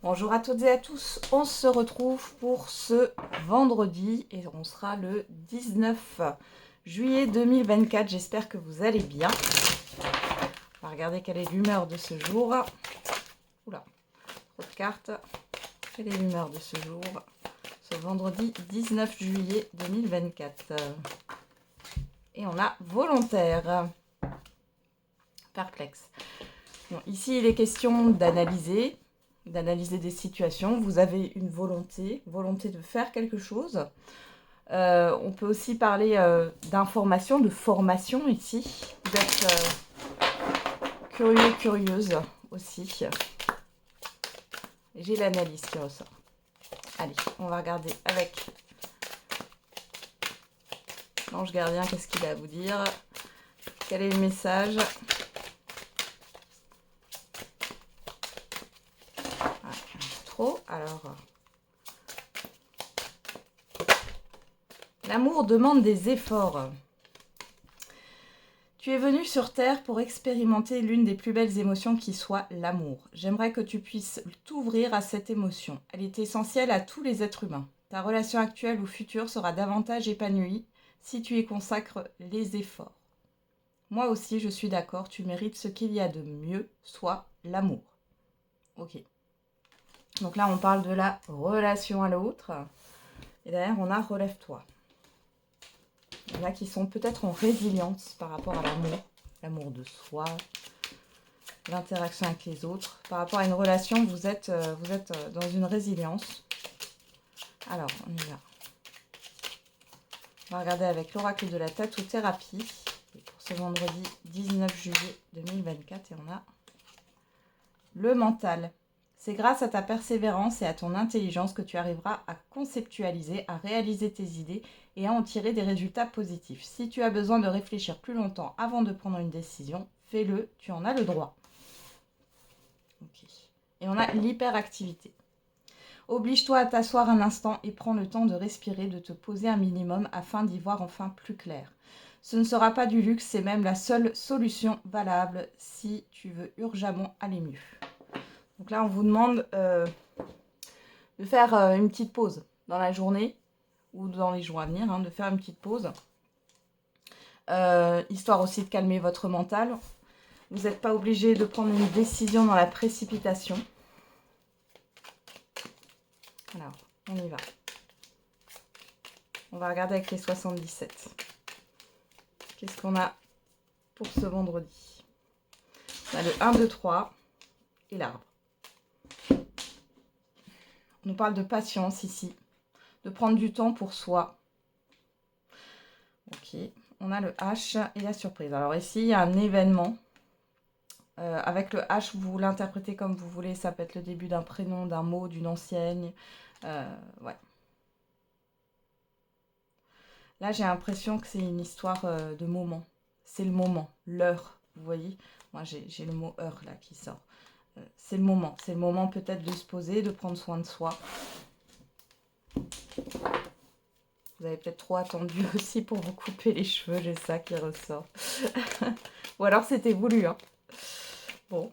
Bonjour à toutes et à tous, on se retrouve pour ce vendredi et on sera le 19 juillet 2024. J'espère que vous allez bien. On va regarder quelle est l'humeur de ce jour. Oula, trop de cartes. Quelle est l'humeur de ce jour, ce vendredi 19 juillet 2024. Et on a volontaire, perplexe. Bon, ici, il est question d'analyser des situations. Vous avez une volonté de faire quelque chose. On peut aussi parler d'information, de formation ici. Vous êtes curieux, curieuse aussi. J'ai l'analyse qui ressort. Allez, on va regarder avec l'ange gardien, qu'est-ce qu'il a à vous dire? Quel est le message? Trop, alors... L'amour demande des efforts. Tu es venu sur Terre pour expérimenter l'une des plus belles émotions qui soit l'amour. J'aimerais que tu puisses t'ouvrir à cette émotion. Elle est essentielle à tous les êtres humains. Ta relation actuelle ou future sera davantage épanouie si tu y consacres les efforts. Moi aussi, je suis d'accord, tu mérites ce qu'il y a de mieux, soit l'amour. Ok. Donc là, on parle de la relation à l'autre. Et derrière, on a relève-toi. Il y en a qui sont peut-être en résilience par rapport à l'amour de soi, l'interaction avec les autres. Par rapport à une relation, vous êtes dans une résilience. Alors, on y va. On va regarder avec l'oracle de la tatothérapie pour ce vendredi 19 juillet 2024. Et on a le mental. C'est grâce à ta persévérance et à ton intelligence que tu arriveras à conceptualiser, à réaliser tes idées et à en tirer des résultats positifs. Si tu as besoin de réfléchir plus longtemps avant de prendre une décision, fais-le, tu en as le droit. Okay. Et on a l'hyperactivité. Oblige-toi à t'asseoir un instant et prends le temps de respirer, de te poser un minimum afin d'y voir enfin plus clair. Ce ne sera pas du luxe, c'est même la seule solution valable si tu veux urgemment aller mieux. Donc là, on vous demande de faire une petite pause dans la journée ou dans les jours à venir, de faire une petite pause. Histoire aussi de calmer votre mental. Vous n'êtes pas obligé de prendre une décision dans la précipitation. Alors, on y va. On va regarder avec les 77. Qu'est-ce qu'on a pour ce vendredi? On a le 1, 2, 3 et l'arbre. On nous parle de patience ici, de prendre du temps pour soi. Ok, on a le H et la surprise. Alors ici, il y a un événement. Avec le H, vous l'interprétez comme vous voulez. Ça peut être le début d'un prénom, d'un mot, d'une enseigne. Ouais. Là, j'ai l'impression que c'est une histoire de moment. C'est le moment, l'heure, vous voyez. Moi, j'ai le mot heure là qui sort. C'est le moment. C'est le moment peut-être de se poser, de prendre soin de soi. Vous avez peut-être trop attendu aussi pour vous couper les cheveux. J'ai ça qui ressort. Ou alors c'était voulu. Bon.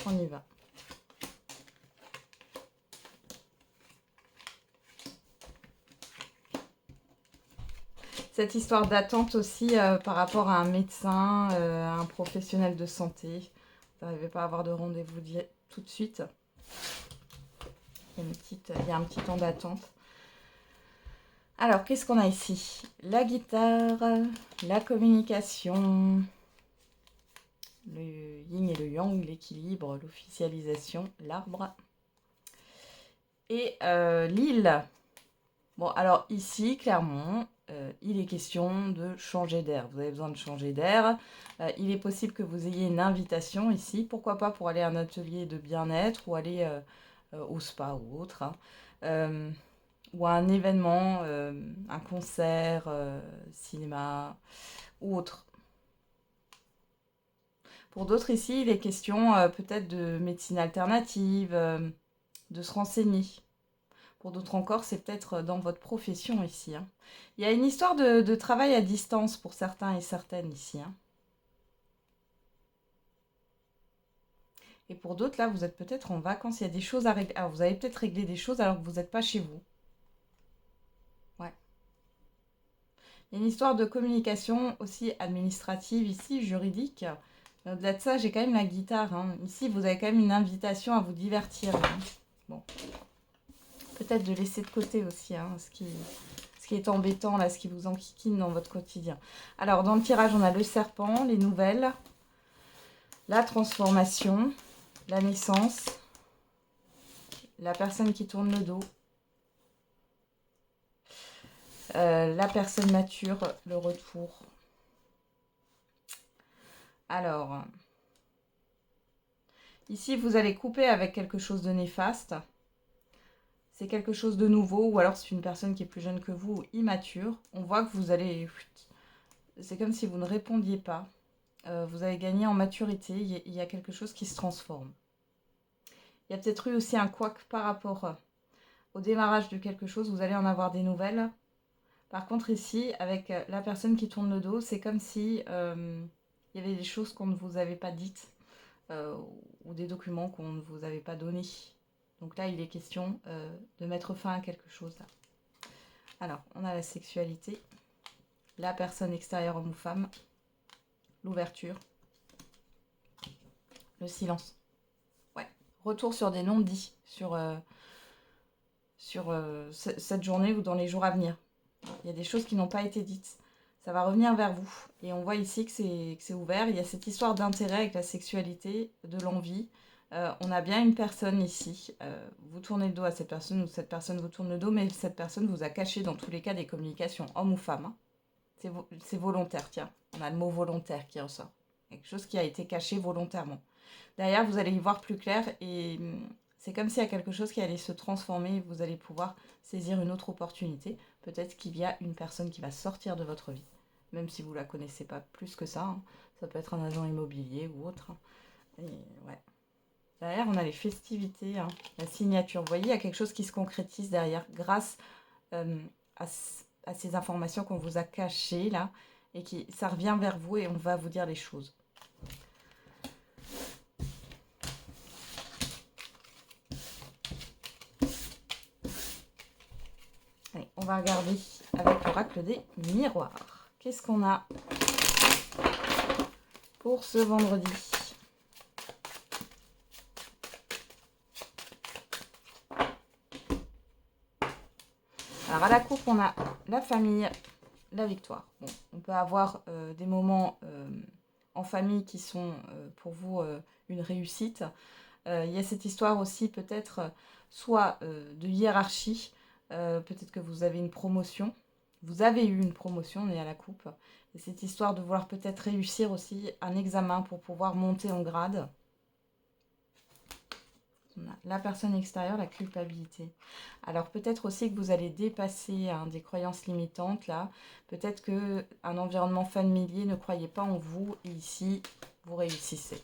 On y va. Cette histoire d'attente aussi par rapport à un médecin, un professionnel de santé. Vous n'arrivez pas à avoir de rendez-vous tout de suite. Il y a un petit temps d'attente. Alors, qu'est-ce qu'on a ici? La guitare, la communication, le yin et le yang, l'équilibre, l'officialisation, l'arbre. Et l'île. Bon, alors ici, clairement, il est question de changer d'air. Vous avez besoin de changer d'air. Il est possible que vous ayez une invitation ici. Pourquoi pas pour aller à un atelier de bien-être ou aller au spa ou autre. Ou à un événement, un concert, cinéma ou autre. Pour d'autres ici, il est question peut-être de médecine alternative, de se renseigner. Pour d'autres encore, c'est peut-être dans votre profession ici. Hein. Il y a une histoire de travail à distance pour certains et certaines ici. Hein. Et pour d'autres, là, vous êtes peut-être en vacances. Il y a des choses à régler. Alors, vous avez peut-être réglé des choses alors que vous n'êtes pas chez vous. Ouais. Il y a une histoire de communication aussi administrative ici, juridique. Mais au-delà de ça, j'ai quand même la guitare. Hein. Ici, vous avez quand même une invitation à vous divertir. Hein. Bon. Peut-être de laisser de côté aussi hein, ce qui est embêtant, là, ce qui vous enquiquine dans votre quotidien. Alors, dans le tirage, on a le serpent, les nouvelles, la transformation, la naissance, la personne qui tourne le dos, la personne mature, le retour. Alors, ici, vous allez couper avec quelque chose de néfaste. C'est quelque chose de nouveau, ou alors c'est une personne qui est plus jeune que vous, ou immature. On voit que vous allez... C'est comme si vous ne répondiez pas. Vous avez gagné en maturité. Il y a quelque chose qui se transforme. Il y a peut-être eu aussi un couac par rapport au démarrage de quelque chose. Vous allez en avoir des nouvelles. Par contre, ici, avec la personne qui tourne le dos, c'est comme si il y avait des choses qu'on ne vous avait pas dites ou des documents qu'on ne vous avait pas donnés. Donc là, il est question de mettre fin à quelque chose. Là. Alors, on a la sexualité, la personne extérieure homme ou femme, l'ouverture, le silence. Ouais, retour sur des non-dits sur cette journée ou dans les jours à venir. Il y a des choses qui n'ont pas été dites. Ça va revenir vers vous. Et on voit ici que c'est ouvert. Il y a cette histoire d'intérêt avec la sexualité, de l'envie. On a bien une personne ici. Vous tournez le dos à cette personne ou cette personne vous tourne le dos, mais cette personne vous a caché dans tous les cas des communications, homme ou femme. Hein. C'est volontaire, tiens. On a le mot volontaire qui ressort. Quelque chose qui a été caché volontairement. Derrière, vous allez y voir plus clair et c'est comme s'il y a quelque chose qui allait se transformer et vous allez pouvoir saisir une autre opportunité. Peut-être qu'il y a une personne qui va sortir de votre vie, même si vous ne la connaissez pas plus que ça. Hein. Ça peut être un agent immobilier ou autre. Et ouais. Derrière, on a les festivités, hein, la signature. Vous voyez, il y a quelque chose qui se concrétise derrière grâce à ces informations qu'on vous a cachées là. Et ça revient vers vous et on va vous dire les choses. Allez, on va regarder avec l'oracle des miroirs. Qu'est-ce qu'on a pour ce vendredi ? Alors à la coupe, on a la famille, la victoire. Bon, on peut avoir des moments en famille qui sont pour vous une réussite. Il y a cette histoire aussi peut-être soit de hiérarchie, peut-être que vous avez une promotion. Vous avez eu une promotion, on est à la coupe. Et cette histoire de vouloir peut-être réussir aussi un examen pour pouvoir monter en grade. On a la personne extérieure, la culpabilité. Alors peut-être aussi que vous allez dépasser des croyances limitantes là. Peut-être qu'un environnement familier ne croyait pas en vous et ici vous réussissez.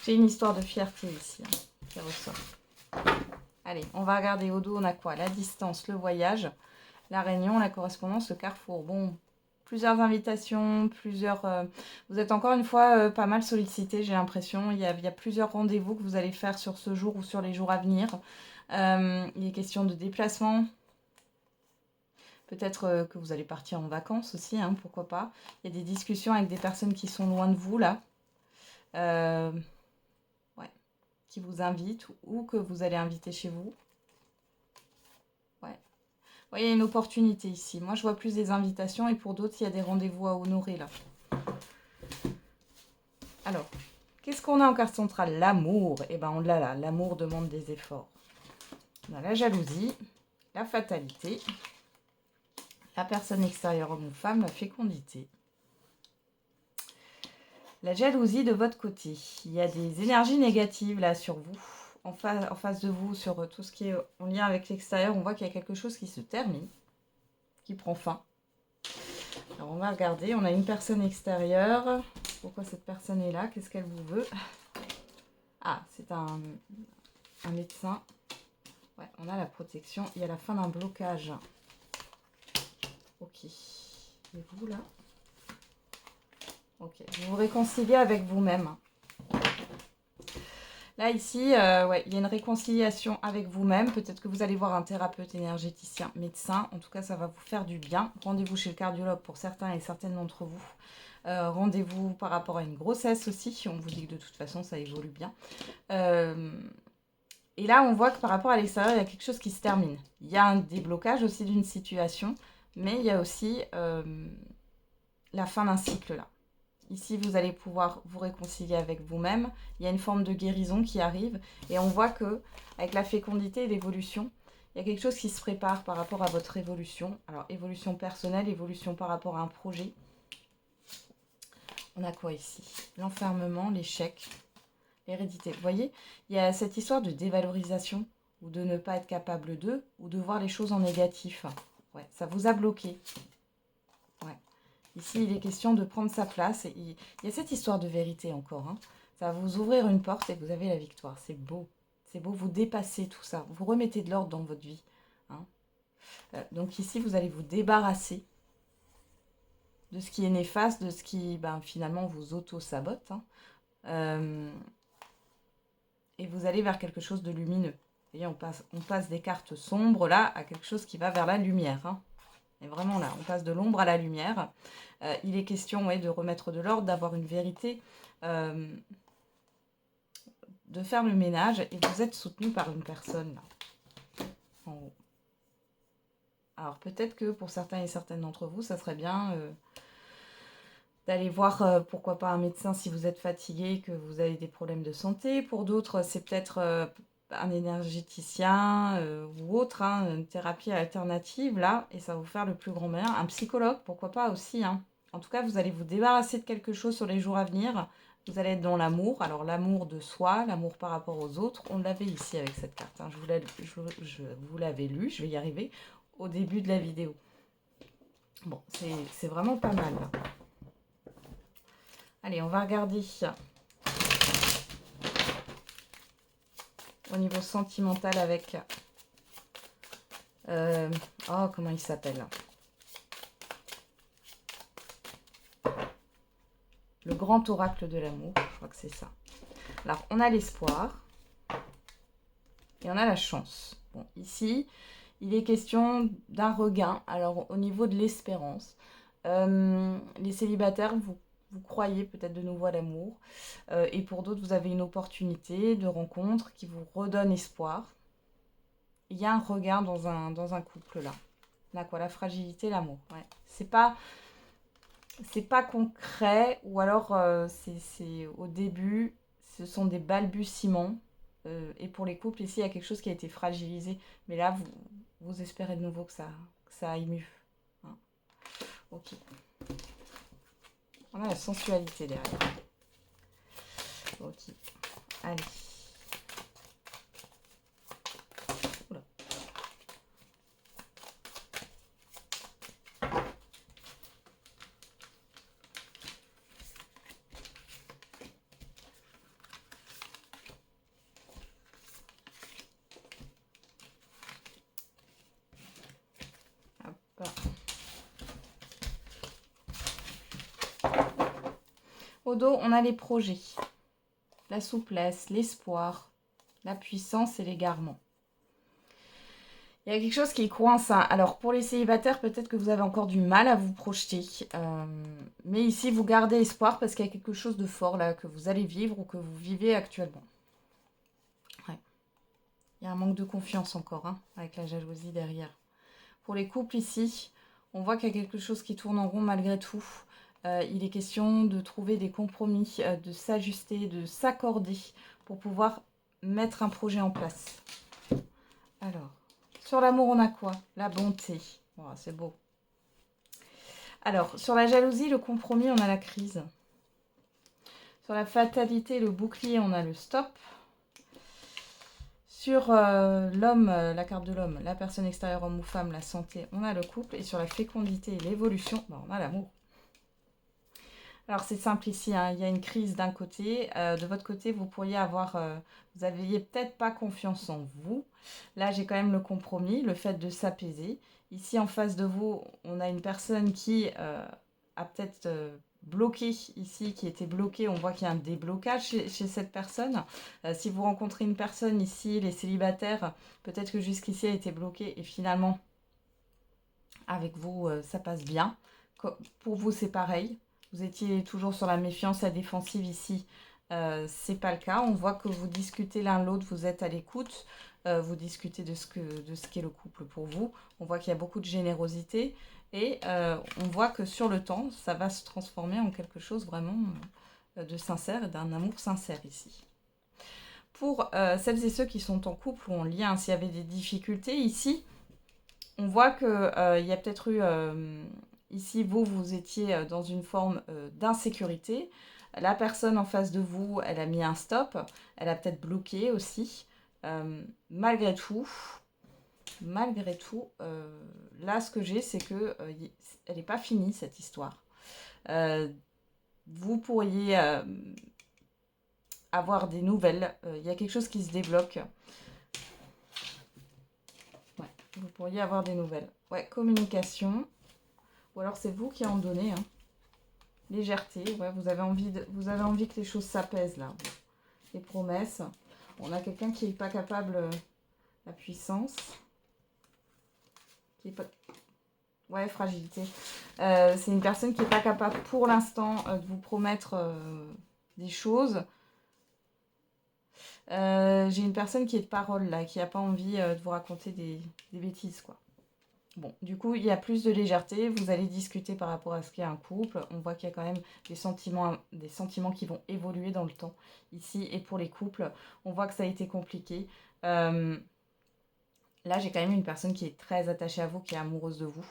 J'ai une histoire de fierté ici qui ressort. Allez, on va regarder au dos, on a quoi? La distance, le voyage, la réunion, la correspondance, le carrefour. Bon, plusieurs invitations, vous êtes encore une fois pas mal sollicité, j'ai l'impression. Il y a plusieurs rendez-vous que vous allez faire sur ce jour ou sur les jours à venir. Il est question de déplacement. Peut-être que vous allez partir en vacances aussi, hein, pourquoi pas. Il y a des discussions avec des personnes qui sont loin de vous, là. Qui vous invitent ou que vous allez inviter chez vous. Ouais. Il y a une opportunité ici. Moi, je vois plus des invitations et pour d'autres, il y a des rendez-vous à honorer, là. Alors, qu'est-ce qu'on a en carte centrale? L'amour. Eh bien, on l'a là. L'amour demande des efforts. On a la jalousie, la fatalité, la personne extérieure homme ou femme, la fécondité. La jalousie de votre côté. Il y a des énergies négatives là sur vous. en face de vous sur tout ce qui est en lien avec l'extérieur, on voit qu'il y a quelque chose qui se termine, qui prend fin. Alors on va regarder, on a une personne extérieure. Pourquoi cette personne est là? Qu'est-ce qu'elle vous veut? Ah, c'est un médecin. Ouais, on a la protection. Il y a la fin d'un blocage. Ok. Et vous là? Ok. Vous vous réconciliez avec vous-même. Là, ici, ouais, il y a une réconciliation avec vous-même. Peut-être que vous allez voir un thérapeute, énergéticien, médecin. En tout cas, ça va vous faire du bien. Rendez-vous chez le cardiologue pour certains et certaines d'entre vous. Rendez-vous par rapport à une grossesse aussi. On vous dit que de toute façon, ça évolue bien. Et là, on voit que par rapport à l'extérieur, il y a quelque chose qui se termine. Il y a un déblocage aussi d'une situation, mais il y a aussi la fin d'un cycle là. Ici, vous allez pouvoir vous réconcilier avec vous-même. Il y a une forme de guérison qui arrive. Et on voit que avec la fécondité et l'évolution, il y a quelque chose qui se prépare par rapport à votre évolution. Alors, évolution personnelle, évolution par rapport à un projet. On a quoi ici? L'enfermement, l'échec, l'hérédité. Vous voyez, il y a cette histoire de dévalorisation ou de ne pas être capable de, ou de voir les choses en négatif. Ouais, ça vous a bloqué. Ouais. Ici, il est question de prendre sa place. Et il y a cette histoire de vérité encore. Hein. Ça va vous ouvrir une porte et vous avez la victoire. C'est beau. C'est beau. Vous dépassez tout ça. Vous remettez de l'ordre dans votre vie. Hein. Donc ici, vous allez vous débarrasser de ce qui est néfaste, de ce qui finalement vous auto-sabote. Hein. Et vous allez vers quelque chose de lumineux. Vous voyez, on passe des cartes sombres là à quelque chose qui va vers la lumière. Hein. Et vraiment là, on passe de l'ombre à la lumière. Il est question de remettre de l'ordre, d'avoir une vérité, de faire le ménage. Et vous êtes soutenu par une personne là, en haut. Alors peut-être que pour certains et certaines d'entre vous, ça serait bien d'aller voir, pourquoi pas un médecin si vous êtes fatigué, que vous avez des problèmes de santé. Pour d'autres, c'est peut-être un énergéticien ou autre, hein, une thérapie alternative là, et ça va vous faire le plus grand bien. Un psychologue, pourquoi pas aussi. Hein. En tout cas, vous allez vous débarrasser de quelque chose sur les jours à venir. Vous allez être dans l'amour. Alors l'amour de soi, l'amour par rapport aux autres. On l'avait ici avec cette carte. Hein. Je vous l'avais lu, je vais y arriver au début de la vidéo. Bon, c'est vraiment pas mal. Là. Allez, on va regarder au niveau sentimental avec... oh, comment il s'appelle? Le grand oracle de l'amour, je crois que c'est ça. Alors, on a l'espoir et on a la chance. Bon, ici, il est question d'un regain. Alors, au niveau de l'espérance, les célibataires, vous croyez peut-être de nouveau à l'amour. Et pour d'autres, vous avez une opportunité de rencontre qui vous redonne espoir. Il y a un regain dans un couple là. Là quoi, la fragilité, l'amour. Ouais. C'est pas concret ou alors c'est au début, ce sont des balbutiements. Et pour les couples, ici, il y a quelque chose qui a été fragilisé. Mais là, vous espérez de nouveau que ça aille mieux. Hein. Ok. On a la sensualité derrière. Ok. Allez. Oula. Hop. Au dos, on a les projets, la souplesse, l'espoir, la puissance et l'égarement. Il y a quelque chose qui coince. Hein. Alors, pour les célibataires, peut-être que vous avez encore du mal à vous projeter. Mais ici, vous gardez espoir parce qu'il y a quelque chose de fort là que vous allez vivre ou que vous vivez actuellement. Ouais. Il y a un manque de confiance encore, hein, avec la jalousie derrière. Pour les couples ici, on voit qu'il y a quelque chose qui tourne en rond malgré tout. Il est question de trouver des compromis, de s'ajuster, de s'accorder pour pouvoir mettre un projet en place. Alors, sur l'amour, on a quoi? La bonté. Oh, c'est beau. Alors, sur la jalousie, le compromis, on a la crise. Sur la fatalité, le bouclier, on a le stop. Sur l'homme, la carte de l'homme, la personne extérieure, homme ou femme, la santé, on a le couple. Et sur la fécondité et l'évolution, on a l'amour. Alors c'est simple ici, hein, il y a une crise d'un côté. De votre côté, vous pourriez avoir, vous n'aviez peut-être pas confiance en vous. Là, j'ai quand même le compromis, le fait de s'apaiser. Ici, en face de vous, on a une personne qui a peut-être bloqué ici, qui était bloquée. On voit qu'il y a un déblocage chez cette personne. Si vous rencontrez une personne ici, les célibataires, peut-être que jusqu'ici, elle était bloquée et finalement, avec vous, ça passe bien. Pour vous, c'est pareil. Vous étiez toujours sur la méfiance, la défensive ici. C'est pas le cas. On voit que vous discutez l'un l'autre, vous êtes à l'écoute. Vous discutez de ce qu'est le couple pour vous. On voit qu'il y a beaucoup de générosité. Et on voit que sur le temps, ça va se transformer en quelque chose vraiment de sincère et d'un amour sincère ici. Pour celles et ceux qui sont en couple ou en lien, s'il y avait des difficultés ici, on voit qu'il y a peut-être eu... ici, vous étiez dans une forme d'insécurité. La personne en face de vous, elle a mis un stop. Elle a peut-être bloqué aussi. Malgré tout, là, ce que j'ai, c'est que elle n'est pas finie, cette histoire. Vous pourriez avoir des nouvelles. Il y a quelque chose qui se débloque. Ouais, vous pourriez avoir des nouvelles. Ouais, communication. Ou alors c'est vous qui en donnez. Hein. Légèreté. Ouais, vous avez envie que les choses s'apaisent là. Les promesses. On a quelqu'un qui n'est pas capable. La puissance. Qui est pas... Ouais, fragilité. C'est une personne qui n'est pas capable pour l'instant de vous promettre des choses. J'ai une personne qui est de parole là, qui n'a pas envie de vous raconter des bêtises quoi. Bon, du coup, il y a plus de légèreté. Vous allez discuter par rapport à ce qu'est un couple. On voit qu'il y a quand même des sentiments qui vont évoluer dans le temps. Ici, et pour les couples, on voit que ça a été compliqué. Là, j'ai quand même une personne qui est très attachée à vous, qui est amoureuse de vous.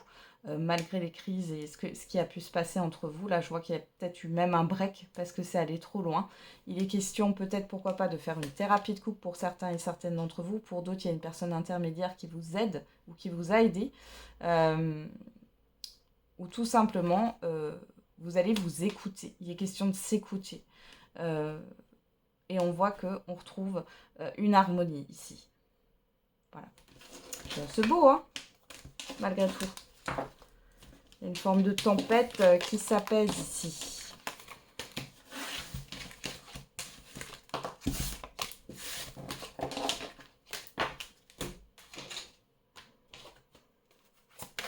Malgré les crises et ce qui a pu se passer entre vous, là, je vois qu'il y a peut-être eu même un break parce que c'est allé trop loin. Il est question peut-être, pourquoi pas, de faire une thérapie de couple pour certains et certaines d'entre vous. Pour d'autres, il y a une personne intermédiaire qui vous aide ou qui vous a aidé. Ou tout simplement, vous allez vous écouter. Il est question de s'écouter. Et on voit qu'on retrouve une harmonie ici. Voilà. C'est beau, hein, malgré tout. Il y a une forme de tempête qui s'apaise ici.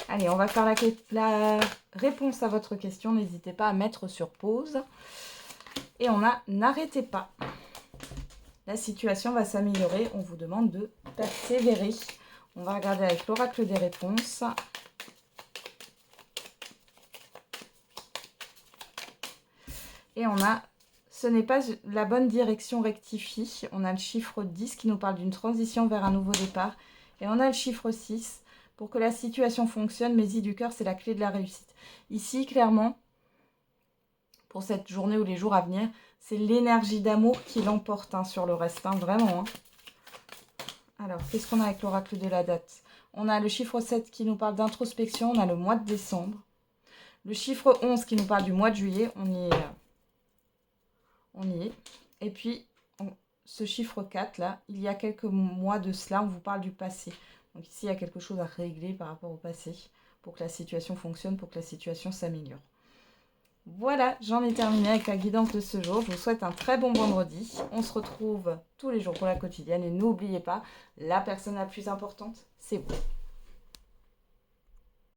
Allez, on va faire la réponse à votre question. N'hésitez pas à mettre sur pause. Et on a « N'arrêtez pas ». La situation va s'améliorer. On vous demande de persévérer. On va regarder avec l'oracle des réponses. Et on a « Ce n'est pas la bonne direction, rectifie ». On a le chiffre 10 qui nous parle d'une transition vers un nouveau départ. Et on a le chiffre 6. Pour que la situation fonctionne, mes du cœur, c'est la clé de la réussite. Ici, clairement, pour cette journée ou les jours à venir, c'est l'énergie d'amour qui l'emporte sur le reste, vraiment. Hein. Alors, qu'est-ce qu'on a avec l'oracle de la date? On a le chiffre 7 qui nous parle d'introspection, on a le mois de décembre. Le chiffre 11 qui nous parle du mois de juillet, on y est. Et puis, ce chiffre 4, là, il y a quelques mois de cela, on vous parle du passé. Donc ici, il y a quelque chose à régler par rapport au passé pour que la situation fonctionne, pour que la situation s'améliore. Voilà, j'en ai terminé avec la guidance de ce jour. Je vous souhaite un très bon vendredi. On se retrouve tous les jours pour la quotidienne. Et n'oubliez pas, la personne la plus importante, c'est vous.